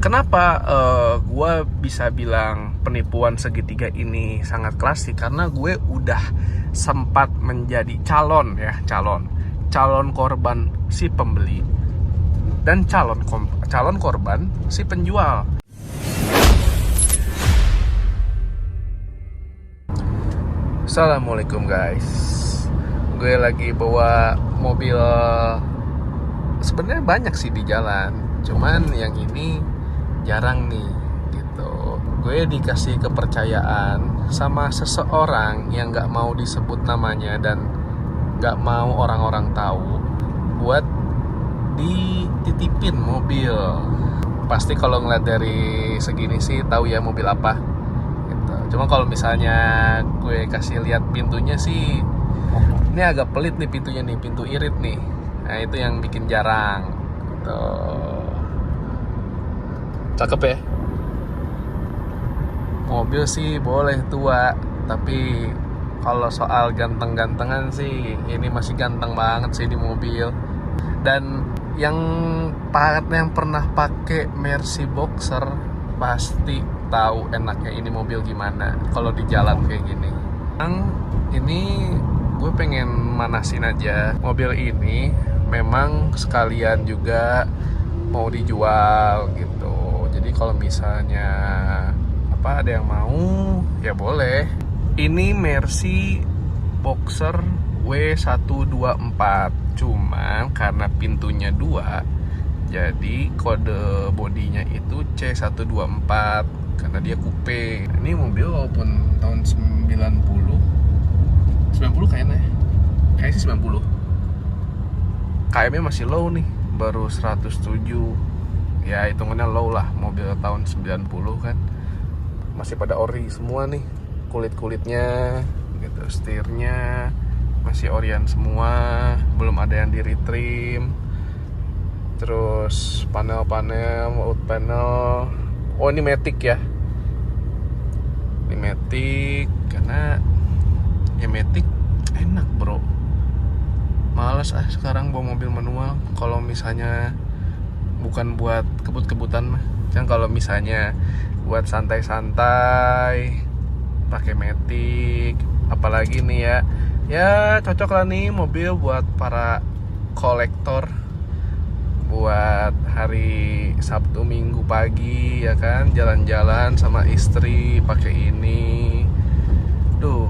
Kenapa gue bisa bilang penipuan segitiga ini sangat klasik? Karena gue udah sempat menjadi calon korban si pembeli dan calon korban si penjual. Assalamualaikum guys, gue lagi bawa mobil. Sebenarnya banyak sih di jalan, cuman yang ini jarang nih gitu. Gue dikasih kepercayaan sama seseorang yang gak mau disebut namanya dan gak mau orang-orang tahu buat dititipin mobil. Pasti kalau ngeliat dari segini sih tahu ya mobil apa gitu. Cuma kalau misalnya gue kasih lihat pintunya sih, ini agak pelit nih pintunya nih, pintu irit nih. Nah itu yang bikin jarang gitu. Cakep ya. Mobil sih boleh tua, tapi kalau soal ganteng-gantengan sih ini masih ganteng banget sih di mobil. Dan yang pernah pakai Mercy Boxer pasti tahu enaknya ini mobil gimana kalau di jalan kayak gini. Ini gue pengen manasin aja mobil ini. Memang sekalian juga mau dijual gitu. Jadi kalau misalnya ada yang mau ya boleh. Ini Mercy Boxer W124. Cuma karena pintunya 2, jadi kode bodinya itu C124 karena dia coupe. Ini mobil walaupun tahun 90 kayaknya sih 90. KM-nya masih low nih, baru 107. Ya hitungannya low lah, mobil tahun 90 kan. Masih pada ori semua nih, kulit-kulitnya gitu, setirnya masih orian semua, belum ada yang di retrim. Terus panel-panel, out panel. Oh ini Matic ya. Ini Matic karena ya Matic enak bro. Males sekarang bawa mobil manual kalau misalnya bukan buat kebut-kebutan mah. Kan kalau misalnya buat santai-santai pakai Matic, apalagi nih ya cocok lah nih mobil buat para kolektor, buat hari Sabtu Minggu pagi ya kan, jalan-jalan sama istri pakai ini. Duh,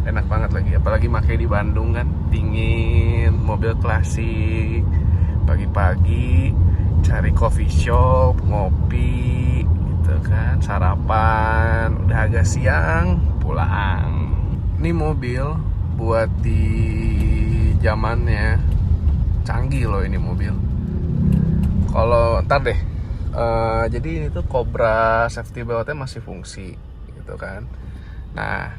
enak banget lagi, apalagi pakai di Bandung kan, dingin, mobil klasik. Pagi-pagi cari coffee shop, ngopi gitu kan, sarapan, udah agak siang pulang. Ini mobil buat di zamannya canggih loh ini mobil. Kalau ntar deh, jadi ini tuh Cobra safety beltnya masih fungsi gitu kan. Nah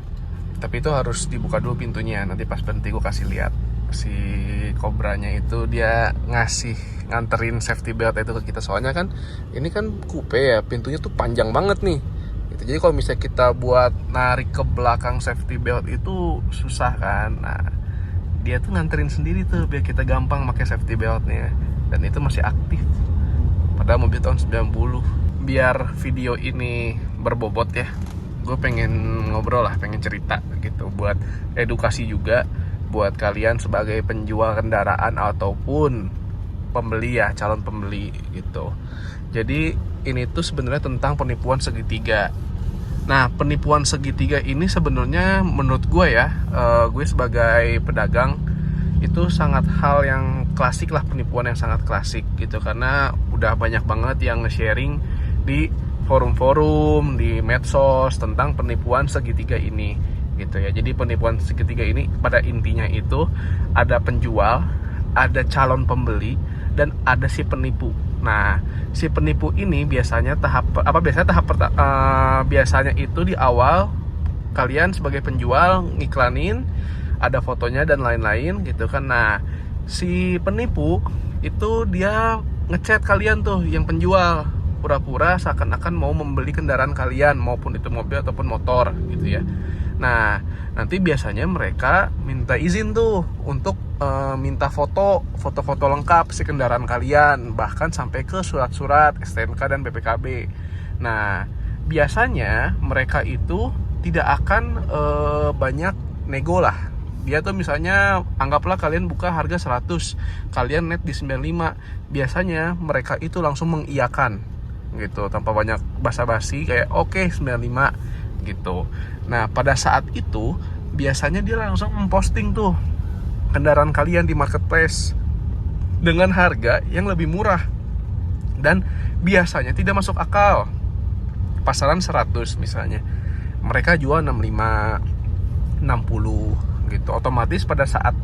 tapi itu harus dibuka dulu pintunya. Nanti pas berhenti gue kasih lihat si Cobranya itu dia nganterin safety belt itu ke kita. Soalnya kan ini kan coupe ya, pintunya tuh panjang banget nih gitu. Jadi kalau misalnya kita buat narik ke belakang safety belt itu susah kan. Nah dia tuh nganterin sendiri tuh biar kita gampang pakai safety beltnya. Dan itu masih aktif, padahal mobil tahun 90. Biar video ini berbobot ya, gue pengen ngobrol lah, pengen cerita gitu, buat edukasi juga buat kalian sebagai penjual kendaraan ataupun pembeli ya, calon pembeli gitu. Jadi ini tuh sebenarnya tentang penipuan segitiga. Nah penipuan segitiga ini sebenarnya menurut gue ya, gue sebagai pedagang itu sangat hal yang klasik lah, penipuan yang sangat klasik gitu. Karena udah banyak banget yang nge-sharing di forum-forum, di medsos tentang penipuan segitiga ini gitu ya. Jadi penipuan segitiga ini pada intinya itu ada penjual, ada calon pembeli, dan ada si penipu. Nah, si penipu ini biasanya biasanya itu di awal kalian sebagai penjual ngiklanin, ada fotonya dan lain-lain gitu kan. Nah, si penipu itu dia ngechat kalian tuh yang penjual, pura-pura seakan-akan mau membeli kendaraan kalian, maupun itu mobil ataupun motor gitu ya. Nah, nanti biasanya mereka minta izin tuh untuk minta foto-foto lengkap si kendaraan kalian, bahkan sampai ke surat-surat STNK dan BPKB. Nah, biasanya mereka itu tidak akan banyak nego lah. Dia tuh misalnya anggaplah kalian buka harga 100, kalian net di 95. Biasanya mereka itu langsung mengiyakan gitu, tanpa banyak basa-basi, kayak oke, 95 gitu. Nah, pada saat itu biasanya dia langsung memposting tuh kendaraan kalian di marketplace dengan harga yang lebih murah dan biasanya tidak masuk akal. Pasaran 100 misalnya, mereka jual 65, 60 gitu. Otomatis pada saat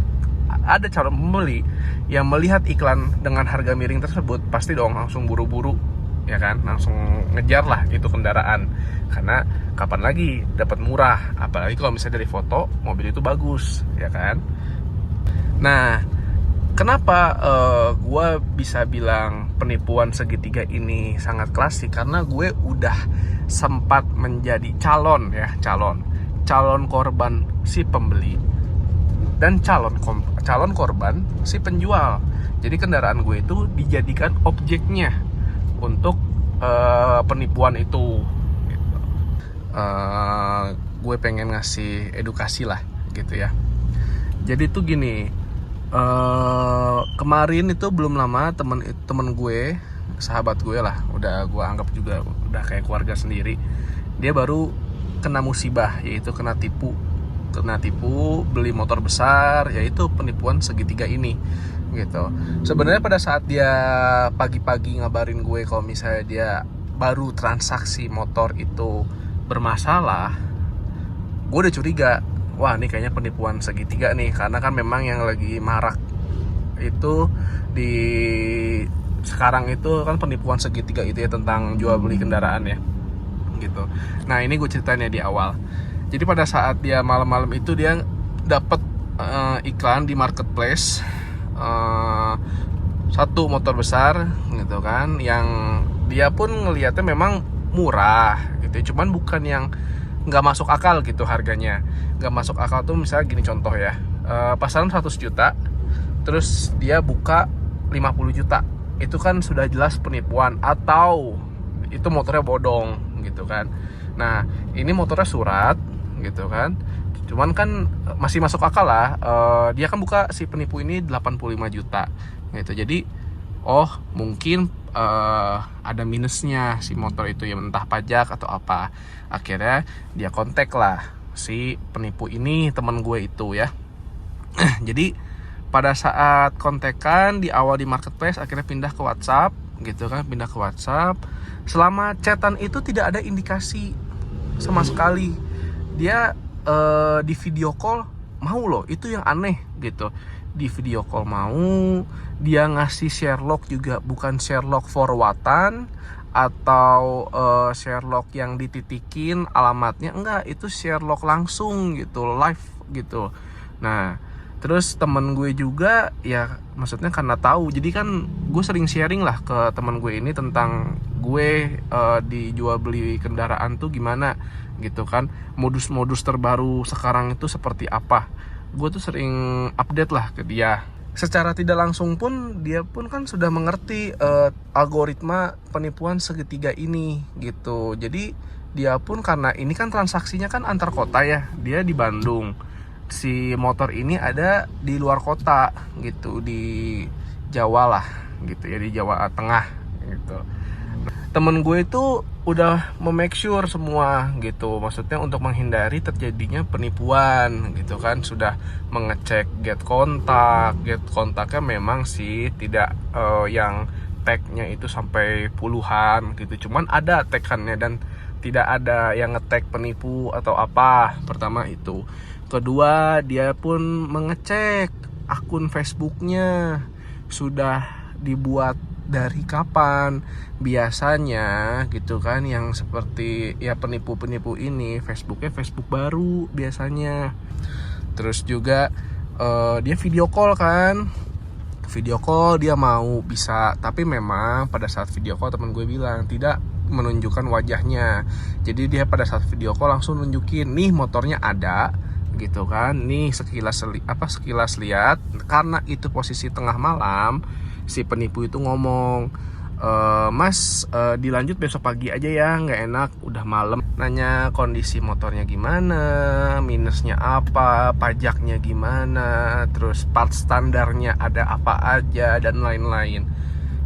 ada calon pembeli yang melihat iklan dengan harga miring tersebut, pasti dong langsung buru-buru, ya kan, langsung ngejar lah itu kendaraan, karena kapan lagi dapat murah, apalagi kalau misalnya dari foto mobil itu bagus, ya kan. Nah, kenapa gue bisa bilang penipuan segitiga ini sangat klasik? Karena gue udah sempat menjadi calon korban si pembeli dan calon korban si penjual. Jadi kendaraan gue itu dijadikan objeknya untuk penipuan itu gitu. Gue pengen ngasih edukasi lah gitu ya. Jadi tuh gini, kemarin itu belum lama temen gue, sahabat gue lah, udah gue anggap juga udah kayak keluarga sendiri, dia baru kena musibah, yaitu kena tipu beli motor besar, yaitu penipuan segitiga ini gitu. Sebenarnya pada saat dia pagi-pagi ngabarin gue kalau misalnya dia baru transaksi motor itu bermasalah, gue udah curiga, wah ini kayaknya penipuan segitiga nih, karena kan memang yang lagi marak itu di sekarang itu kan penipuan segitiga itu ya, tentang jual beli kendaraan ya gitu. Nah, ini gue ceritain ya di awal. Jadi pada saat dia malam-malam itu dia dapat iklan di marketplace, satu motor besar gitu kan, yang dia pun ngelihatnya memang murah gitu, cuman bukan yang nggak masuk akal gitu harganya. Nggak masuk akal tuh misalnya gini contoh ya, pasaran 100 juta terus dia buka 50 juta, itu kan sudah jelas penipuan atau itu motornya bodong gitu kan. Nah, ini motornya surat gitu kan, cuman kan masih masuk akal lah. Dia kan buka si penipu ini 85 juta gitu. Jadi mungkin ada minusnya si motor itu ya, entah pajak atau apa. Akhirnya dia kontak lah si penipu ini, teman gue itu ya. Jadi pada saat kontekan di awal di marketplace, akhirnya pindah ke WhatsApp gitu kan, pindah ke WhatsApp. Selama chatan itu tidak ada indikasi sama sekali dia di video call mau loh, itu yang aneh gitu. Di video call mau, dia ngasih Sherlock juga bukan Sherlock forwardan atau Sherlock yang dititikin alamatnya, enggak, itu Sherlock langsung gitu, live gitu. Nah, terus temen gue juga ya, maksudnya karena tahu, jadi kan gue sering sharing lah ke temen gue ini tentang gue dijual beli kendaraan tuh gimana gitu kan, modus-modus terbaru sekarang itu seperti apa. Gue tuh sering update lah ke dia. Secara tidak langsung pun dia pun kan sudah mengerti algoritma penipuan segitiga ini gitu. Jadi dia pun, karena ini kan transaksinya kan antar kota ya, dia di Bandung, si motor ini ada di luar kota gitu, di Jawa lah gitu ya, di Jawa Tengah gitu. Temen gue itu udah memake sure semua gitu, maksudnya untuk menghindari terjadinya penipuan gitu kan. Sudah mengecek get kontaknya memang sih tidak yang tagnya itu sampai puluhan gitu, cuman ada tagannya dan tidak ada yang ngetag penipu atau apa. Pertama itu. Kedua, dia pun mengecek akun Facebooknya sudah dibuat dari kapan. Biasanya gitu kan, yang seperti ya penipu-penipu ini Facebooknya Facebook baru biasanya. Terus juga dia video call kan, video call dia mau, bisa. Tapi memang pada saat video call teman gue bilang tidak menunjukkan wajahnya. Jadi dia pada saat video call langsung nunjukin nih motornya ada gitu kan, nih sekilas lihat. Karena itu posisi tengah malam, si penipu itu ngomong, Mas, dilanjut besok pagi aja ya, nggak enak udah malam. Nanya kondisi motornya gimana, minusnya apa, pajaknya gimana, terus part standarnya ada apa aja, dan lain-lain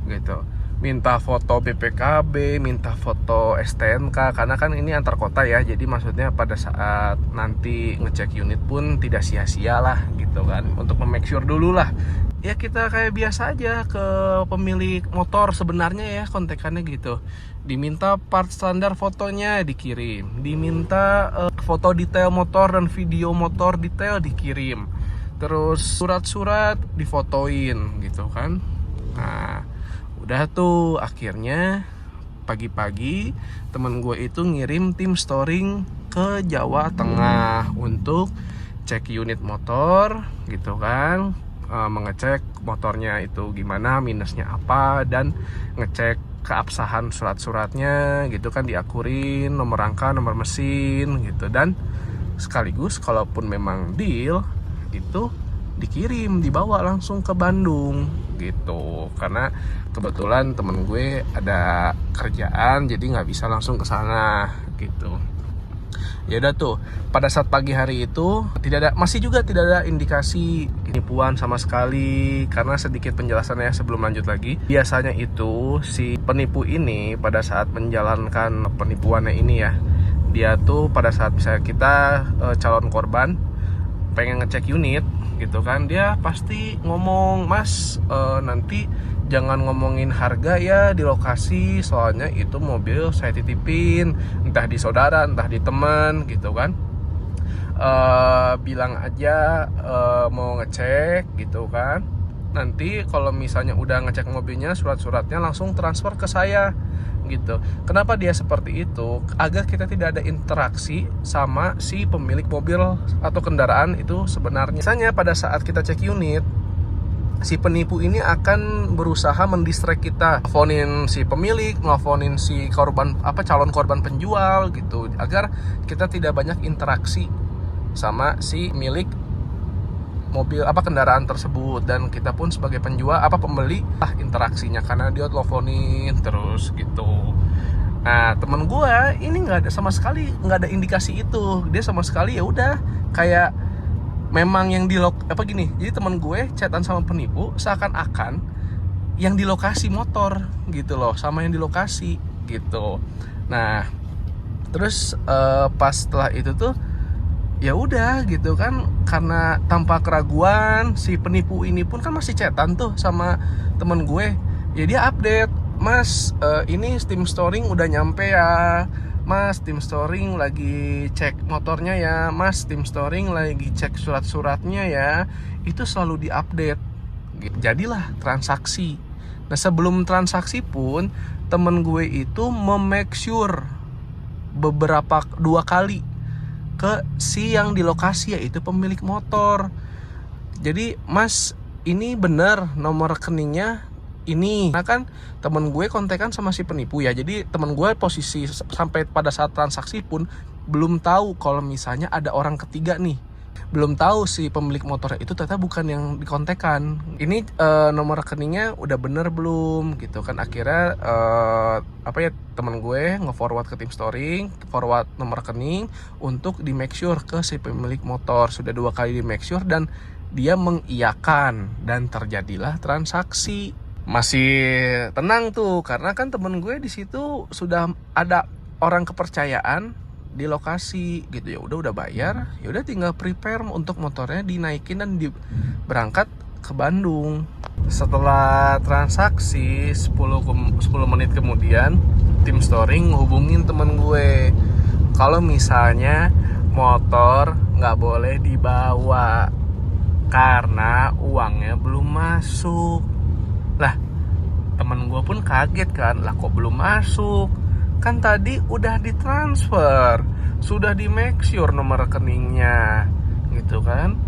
gitu. Minta foto BPKB, minta foto STNK, karena kan ini antar kota ya, jadi maksudnya pada saat nanti ngecek unit pun tidak sia-sia lah gitu kan, untuk make sure dulu lah. Ya kita kayak biasa aja ke pemilik motor sebenarnya ya, kontekannya gitu. Diminta part standar fotonya dikirim, diminta foto detail motor dan video motor detail dikirim, terus surat-surat difotoin gitu kan. Nah udah tuh, akhirnya pagi-pagi temen gue itu ngirim tim storing ke Jawa Tengah untuk cek unit motor gitu kan, mengecek motornya itu gimana, minusnya apa, dan ngecek keabsahan surat-suratnya gitu kan, diakurin nomor rangka, nomor mesin gitu. Dan sekaligus kalaupun memang deal itu dikirim, dibawa langsung ke Bandung gitu, karena kebetulan temen gue ada kerjaan jadi nggak bisa langsung ke sana gitu. Ya udah tuh, pada saat pagi hari itu masih juga tidak ada indikasi penipuan sama sekali. Karena sedikit penjelasannya sebelum lanjut lagi, biasanya itu si penipu ini pada saat menjalankan penipuannya ini ya, dia tuh pada saat misalnya kita calon korban pengen ngecek unit gitu kan, dia pasti ngomong, Mas, nanti jangan ngomongin harga ya di lokasi, soalnya itu mobil saya titipin entah di saudara entah di teman gitu kan. Bilang aja mau ngecek gitu kan, nanti kalau misalnya udah ngecek mobilnya, surat-suratnya langsung transfer ke saya gitu. Kenapa dia seperti itu? Agar kita tidak ada interaksi sama si pemilik mobil atau kendaraan itu sebenarnya. Misalnya pada saat kita cek unit, si penipu ini akan berusaha mendistract kita, nelfonin si pemilik, nelfonin si korban calon korban penjual gitu, agar kita tidak banyak interaksi sama si milik mobil kendaraan tersebut, dan kita pun sebagai penjual pembeli interaksinya karena dia teleponin terus gitu. Nah temen gue ini nggak ada sama sekali, nggak ada indikasi itu. Dia sama sekali ya udah kayak memang yang di gini. Jadi temen gue chatan sama penipu seakan-akan yang di lokasi motor gitu loh, sama yang di lokasi gitu. Nah terus pas setelah itu tuh ya udah gitu kan, karena tanpa keraguan si penipu ini pun kan masih chatan tuh sama temen gue. Ya dia update, Mas, ini tim storing udah nyampe ya, Mas, tim storing lagi cek motornya ya, Mas, tim storing lagi cek surat-suratnya ya. Itu selalu diupdate. Jadilah transaksi. Nah sebelum transaksi pun temen gue itu memake sure dua kali ke si yang di lokasi, yaitu pemilik motor. Jadi, Mas, ini bener nomor rekeningnya ini. Nah kan temen gue kontekan sama si penipu ya, jadi temen gue posisi sampai pada saat transaksi pun belum tahu kalau misalnya ada orang ketiga nih, belum tahu si pemilik motor itu ternyata bukan yang dikontekan. Ini nomor rekeningnya udah bener belum gitu kan. Akhirnya teman gue nge-forward ke tim storing, forward nomor rekening untuk di make sure ke si pemilik motor. Sudah 2 kali di make sure dan dia mengiyakan, dan terjadilah transaksi. Masih tenang tuh karena kan temen gue di situ sudah ada orang kepercayaan di lokasi gitu. Ya udah bayar, ya udah tinggal prepare untuk motornya dinaikin dan berangkat ke Bandung. Setelah transaksi 10 menit kemudian, tim storing hubungin temen gue kalau misalnya motor nggak boleh dibawa karena uangnya belum masuk. Lah temen gue pun kaget kan, lah kok belum masuk, kan tadi udah ditransfer, sudah di make sure nomor rekeningnya gitu kan.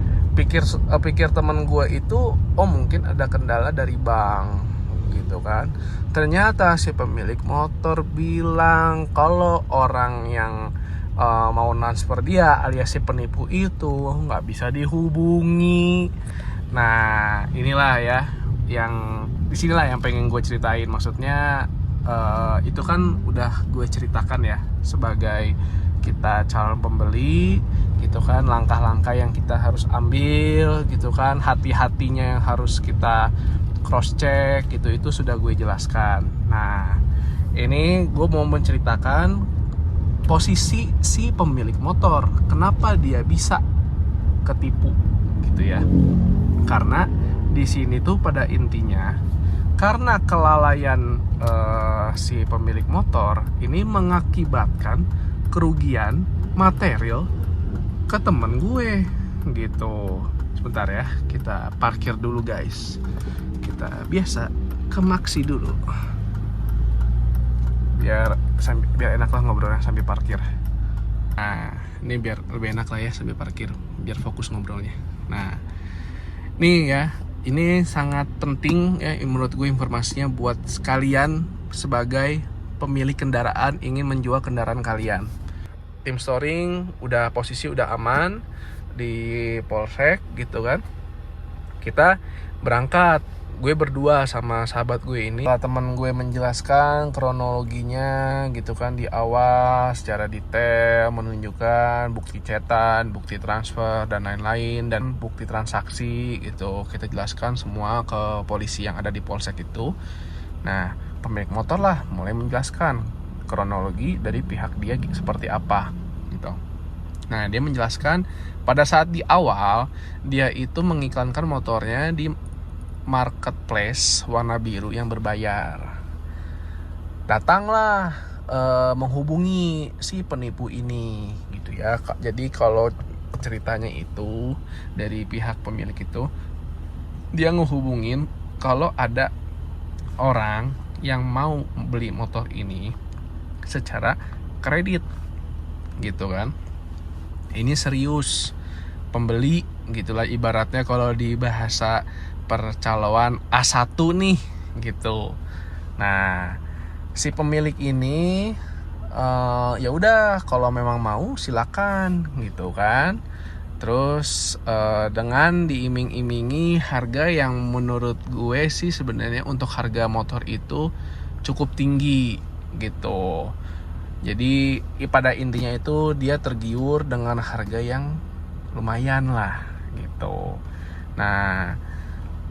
pikir teman gue itu mungkin ada kendala dari bank gitu kan. Ternyata si pemilik motor bilang kalau orang yang mau transfer dia alias si penipu itu nggak bisa dihubungi. Nah inilah ya yang disinilah yang pengen gue ceritain. Maksudnya itu kan udah gue ceritakan ya sebagai kita calon pembeli gitu kan, langkah-langkah yang kita harus ambil gitu kan, hati-hatinya yang harus kita cross check gitu, itu sudah gue jelaskan. Nah ini gue mau menceritakan posisi si pemilik motor, kenapa dia bisa ketipu gitu ya. Karena di sini tuh pada intinya karena kelalaian si pemilik motor ini mengakibatkan kerugian material ke temen gue gitu. Sebentar ya, kita parkir dulu guys. Kita biasa ke Maxi dulu. Biar enak lah ngobrolnya sambil parkir. Nah, ini biar lebih enak lah ya sambil parkir, biar fokus ngobrolnya. Nah, nih ya, ini sangat penting ya menurut gue informasinya buat sekalian sebagai pemilik kendaraan ingin menjual kendaraan kalian. Tim storing udah posisi udah aman di polsek gitu kan. Kita berangkat, gue berdua sama sahabat gue ini. Teman gue menjelaskan kronologinya gitu kan di awal secara detail, menunjukkan bukti cetan, bukti transfer dan lain-lain, dan bukti transaksi gitu. Kita jelaskan semua ke polisi yang ada di polsek itu. Nah pemilik motor lah mulai menjelaskan kronologi dari pihak dia seperti apa gitu. Nah dia menjelaskan pada saat di awal dia itu mengiklankan motornya di marketplace warna biru yang berbayar. Datanglah menghubungi si penipu ini gitu ya. Jadi kalau ceritanya itu dari pihak pemilik itu, dia ngehubungin kalau ada orang yang mau beli motor ini secara kredit gitu kan. Ini serius, pembeli gitulah ibaratnya kalau di bahasa percaloan A1 nih gitu. Nah si pemilik ini ya udah kalau memang mau silakan gitu kan. Terus dengan diiming-imingi harga yang menurut gue sih sebenarnya untuk harga motor itu cukup tinggi gitu. Jadi pada intinya itu dia tergiur dengan harga yang lumayan lah gitu. Nah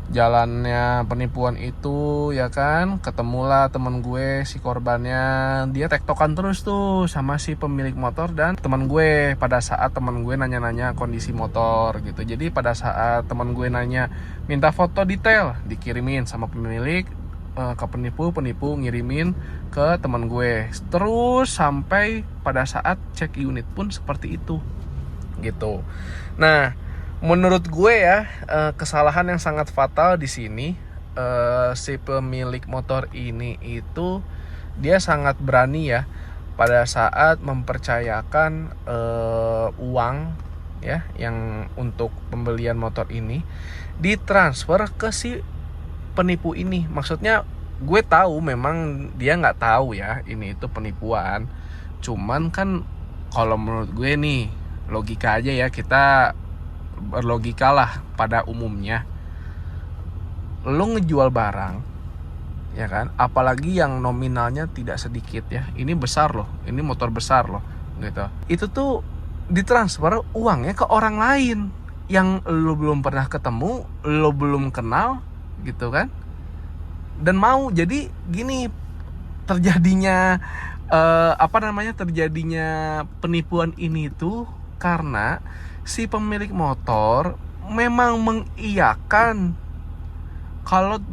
jalannya penipuan itu ya kan, ketemulah temen gue si korbannya. Dia tektokan terus tuh sama si pemilik motor dan teman gue pada saat teman gue nanya-nanya kondisi motor gitu. Jadi pada saat teman gue nanya minta foto detail, dikirimin sama pemilik ke penipu ngirimin ke teman gue. Terus sampai pada saat cek unit pun seperti itu gitu. Nah menurut gue ya kesalahan yang sangat fatal di sini, si pemilik motor ini itu dia sangat berani ya pada saat mempercayakan uang ya yang untuk pembelian motor ini ditransfer ke si penipu ini. Maksudnya gue tahu memang dia nggak tahu ya ini itu penipuan, cuman kan kalau menurut gue nih logika aja ya, kita berlogika lah pada umumnya. Lo ngejual barang ya kan, apalagi yang nominalnya tidak sedikit ya, ini besar loh, ini motor besar loh gitu. Itu tuh ditransfer uangnya ke orang lain yang lo belum pernah ketemu, lo belum kenal gitu kan. Dan mau jadi gini terjadinya terjadinya penipuan ini tuh karena si pemilik motor memang mengiyakan kalau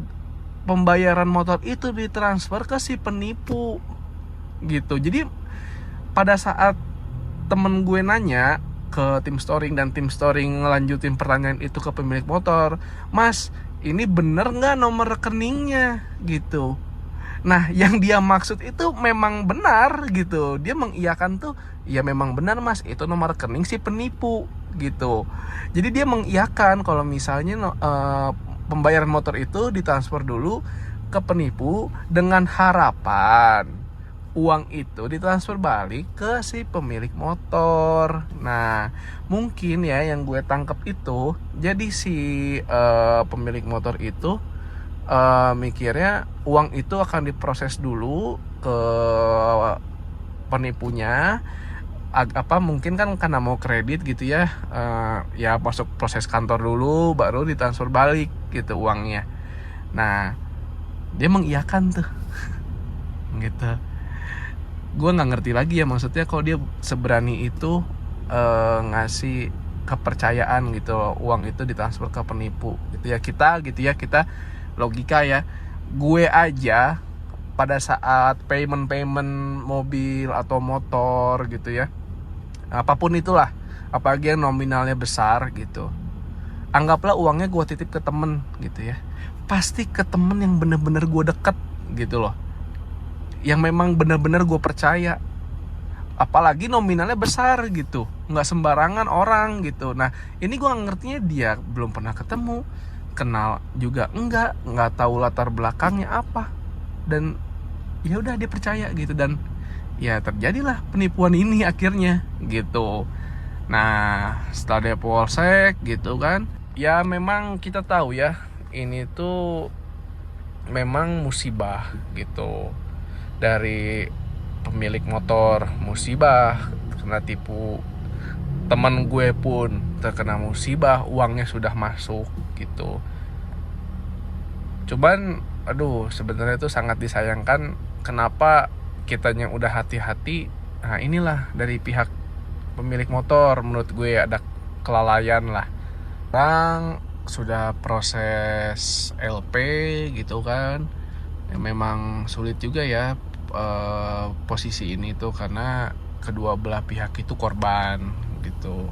pembayaran motor itu ditransfer ke si penipu gitu. Jadi pada saat temen gue nanya ke tim storing dan tim storing ngelanjutin pertanyaan itu ke pemilik motor, "Mas, ini bener nggak nomor rekeningnya?" gitu. Nah yang dia maksud itu memang benar gitu. Dia mengiyakan tuh, ya memang benar mas, itu nomor rekening si penipu gitu. Jadi dia mengiyakan kalau misalnya pembayaran motor itu ditransfer dulu ke penipu dengan harapan uang itu ditransfer balik ke si pemilik motor. Nah, mungkin ya yang gue tangkap itu, jadi si pemilik motor itu mikirnya uang itu akan diproses dulu ke penipunya, mungkin kan karena mau kredit gitu ya, ya masuk proses kantor dulu baru ditransfer balik gitu uangnya. Nah, dia mengiyakan tuh gitu. Gue nggak ngerti lagi ya, maksudnya kalau dia seberani itu ngasih kepercayaan gitu, uang itu ditransfer ke penipu gitu ya. Kita logika ya, gue aja pada saat payment mobil atau motor gitu ya, apapun itulah, apalagi yang nominalnya besar gitu, anggaplah uangnya gue titip ke temen gitu ya, pasti ke temen yang bener-bener gue deket gitu loh, yang memang bener-bener gue percaya, apalagi nominalnya besar gitu, nggak sembarangan orang gitu. Nah ini gue ngertinya dia belum pernah ketemu, kenal juga nggak tahu latar belakangnya apa, dan ya udah dia percaya gitu, dan ya terjadilah penipuan ini akhirnya gitu. Nah setelah dia polsek gitu kan, ya memang kita tahu ya ini tuh memang musibah gitu, dari pemilik motor musibah kena tipu, teman gue pun terkena musibah, uangnya sudah masuk gitu. Cuman aduh, sebenarnya itu sangat disayangkan, kenapa kitanya udah hati-hati, nah inilah dari pihak pemilik motor menurut gue ada kelalaian lah. Sekarang sudah proses LP gitu kan, ya memang sulit juga ya posisi ini tuh, karena kedua belah pihak itu korban gitu.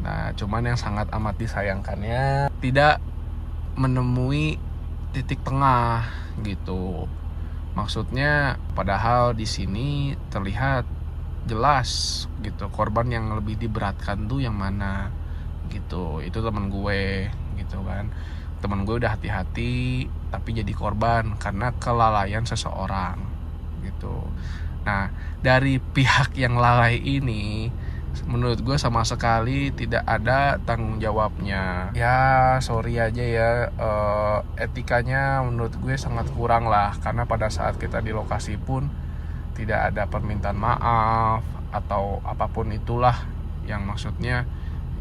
Nah cuman yang sangat amat disayangkannya tidak menemui titik tengah gitu. Maksudnya padahal di sini terlihat jelas gitu korban yang lebih diberatkan tuh yang mana gitu. Itu teman gue gitu kan. Teman gue udah hati-hati tapi jadi korban karena kelalaian seseorang gitu. Nah, dari pihak yang lalai ini menurut gue sama sekali tidak ada tanggung jawabnya. Ya sorry aja ya, etikanya menurut gue sangat kurang lah, karena pada saat kita di lokasi pun tidak ada permintaan maaf atau apapun itulah, yang maksudnya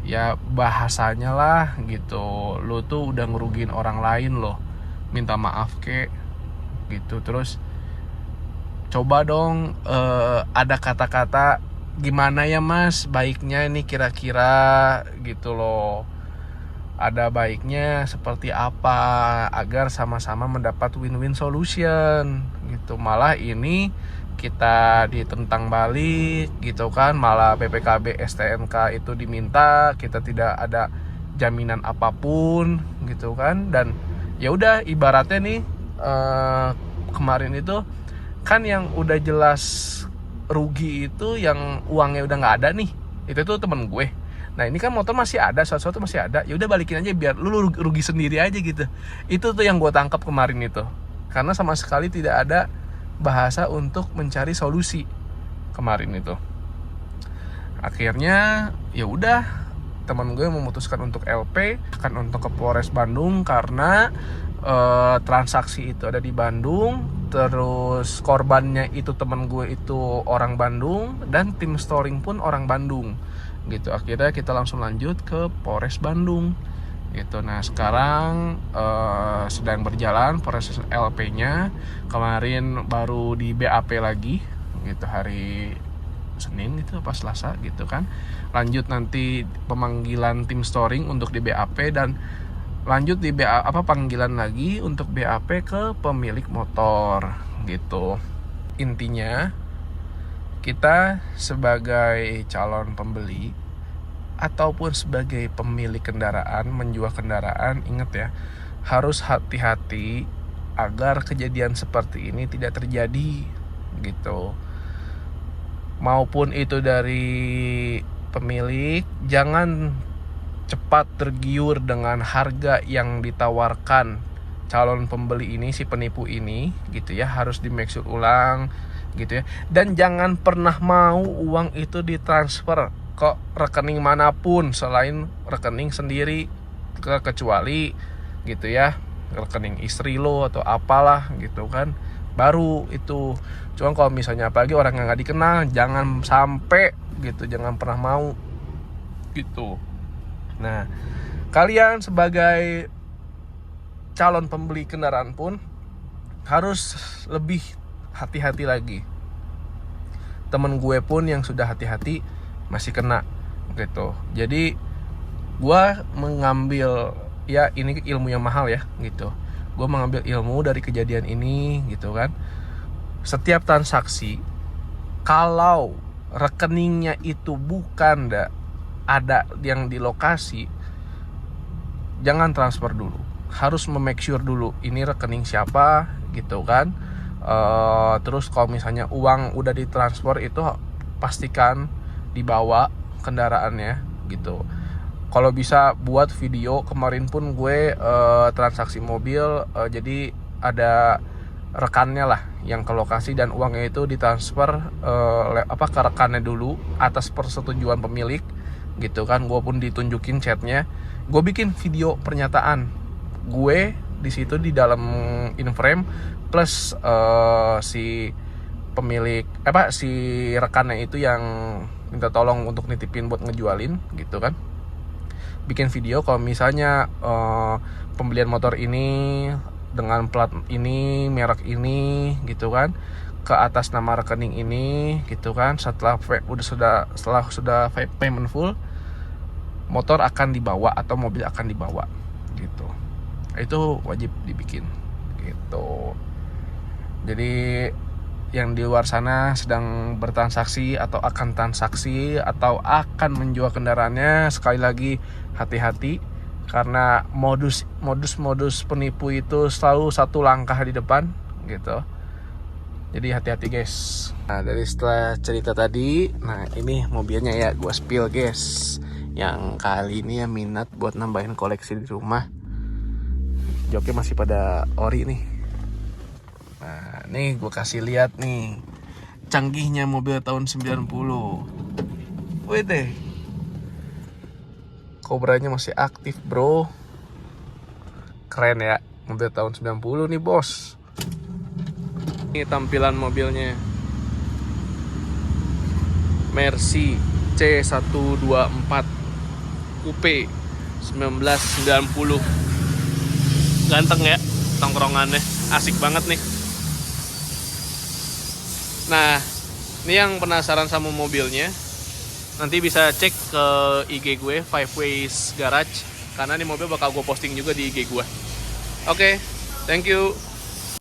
ya bahasanya lah gitu, lo tuh udah ngerugiin orang lain loh, minta maaf kek gitu. Terus coba dong ada kata-kata gimana ya mas baiknya ini kira-kira gitu loh, ada baiknya seperti apa agar sama-sama mendapat win-win solution gitu. Malah ini kita ditentang balik gitu kan, malah BPKB STNK itu diminta, kita tidak ada jaminan apapun gitu kan. Dan ya udah ibaratnya nih kemarin itu kan yang udah jelas rugi itu yang uangnya udah nggak ada nih, itu tuh temen gue. Nah ini kan motor masih ada, sesuatu masih ada, ya udah balikin aja biar lu rugi sendiri aja gitu. Itu tuh yang gue tangkap kemarin itu, karena sama sekali tidak ada bahasa untuk mencari solusi kemarin itu. Akhirnya ya udah teman gue memutuskan untuk LP, akan untuk ke Polres Bandung karena transaksi itu ada di Bandung. Terus korbannya itu teman gue itu orang Bandung, dan tim storing pun orang Bandung gitu. Akhirnya kita langsung lanjut ke Polres Bandung gitu. Nah sekarang sedang berjalan proses LP-nya. Kemarin baru di BAP lagi gitu, hari Senin gitu pas Selasa gitu kan. Lanjut nanti pemanggilan tim storing untuk di BAP, dan lanjut di panggilan lagi untuk BAP ke pemilik motor gitu. Intinya kita sebagai calon pembeli ataupun sebagai pemilik kendaraan, menjual kendaraan, ingat ya, harus hati-hati agar kejadian seperti ini tidak terjadi gitu. Maupun itu dari pemilik jangan cepat tergiur dengan harga yang ditawarkan calon pembeli ini, si penipu ini gitu ya. Harus di make sure ulang gitu ya. Dan jangan pernah mau uang itu ditransfer ke rekening manapun selain rekening sendiri, kecuali gitu ya rekening istri lo atau apalah gitu kan, baru itu. Cuma kalau misalnya apalagi orang yang nggak dikenal, jangan sampai gitu, jangan pernah mau gitu. Nah, kalian sebagai calon pembeli kendaraan pun harus lebih hati-hati lagi. Temen gue pun yang sudah hati-hati masih kena gitu. Jadi gue mengambil, ya ini ilmu yang mahal ya gitu. Gue mengambil ilmu dari kejadian ini gitu kan. Setiap transaksi, kalau rekeningnya itu bukan ada yang di lokasi, jangan transfer dulu. Harus memake sure dulu ini rekening siapa gitu kan. Terus kalau misalnya uang udah ditransfer, itu pastikan dibawa kendaraannya gitu. Kalau bisa buat video. Kemarin pun gue transaksi mobil, jadi ada rekannya lah yang ke lokasi, dan uangnya itu ditransfer ke rekannya dulu atas persetujuan pemilik gitu kan. Gue pun ditunjukin chatnya. Gue bikin video pernyataan gue di situ di dalam in-frame, plus si pemilik si rekannya itu yang minta tolong untuk nitipin buat ngejualin gitu kan. Bikin video kalau misalnya pembelian motor ini dengan plat ini, merek ini gitu kan, ke atas nama rekening ini gitu kan. Setelah sudah payment full, motor akan dibawa atau mobil akan dibawa gitu. Itu wajib dibikin gitu. Jadi yang di luar sana sedang bertransaksi atau akan transaksi atau akan menjual kendaraannya, sekali lagi hati-hati, karena modus penipu itu selalu satu langkah di depan gitu. Jadi hati-hati guys. Nah, dari setelah cerita tadi, nah ini mobilnya ya gue spill guys. Yang kali ini ya minat buat nambahin koleksi di rumah. Joknya masih pada ori nih. Nah, nih gue kasih lihat nih canggihnya mobil tahun 90. Wih deh, Cobranya masih aktif bro. Keren ya, mobil tahun 90 nih bos. Ini tampilan mobilnya, Mercy C124 Coupe 1990. Ganteng ya tongkrongannya, asik banget nih. Nah, ini yang penasaran sama mobilnya, nanti bisa cek ke IG gue, Five Ways Garage, karena ini mobil bakal gue posting juga di IG gue. Oke, thank you.